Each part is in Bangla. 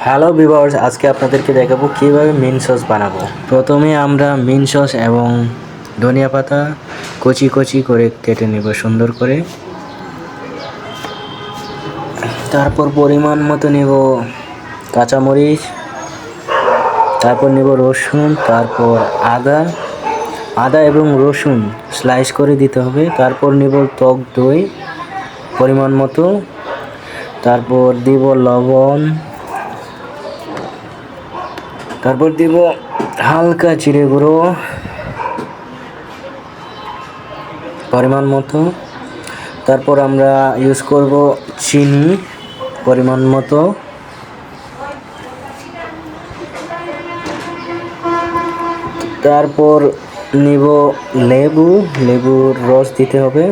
হ্যালো ভিউয়ার্স, আজকে আপনাদেরকে দেখাবো কিভাবে মিন সস বানাবো। প্রথমে আমরা মিন সস এবং ধনিয়া পাতা কচি কচি করে কেটে নেব সুন্দর করে। তারপর পরিমাণ মতো নেব কাঁচামরিচ, তারপর নেব রসুন, তারপর আদা এবং রসুন স্লাইস করে দিতে হবে। তারপর নেব টক দই পরিমাণ মতো, তারপর দিব লবণ, তারপর দিব হালকা জিরে গুঁড়ো পরিমাণ মতো, তারপর আমরা ইউজ করব চিনি পরিমাণ মতো, তারপর নিব লেবুর রস দিতে হবে।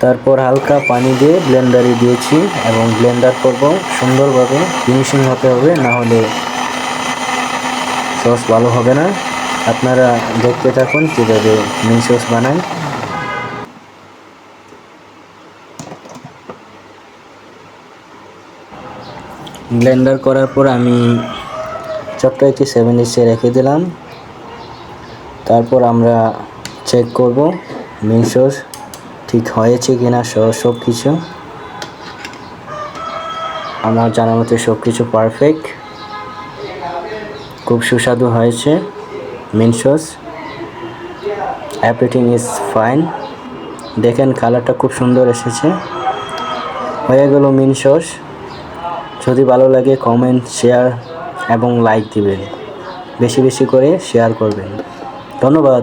তারপর হালকা পানি দিয়ে ব্লেন্ডারে দিয়েছি এবং ব্লেন্ডার করব সুন্দরভাবে, ফিনিশিং হতে হবে, না হলে সস ভালো হবে না। আপনারা দেখতে থাকুন কীভাবে মিন সস বানাই। ব্লেন্ডার করার পর আমি ছোট্ট একটি 7 রেখে দিলাম। তারপর আমরা চেক করব মিন সস ঠিক হয়েছে কিনা। সব কিছু আমার জানার মতে সব কিছু পারফেক্ট, খুব সুস্বাদু হয়েছে মিন সস। Everything is fine. দেখেন কালারটা খুব সুন্দর এসেছে। হয়ে গেল মিন সস। যদি ভালো লাগে কমেন্ট, শেয়ার এবং লাইক দিবেন, বেশি বেশি করে শেয়ার করবেন। ধন্যবাদ।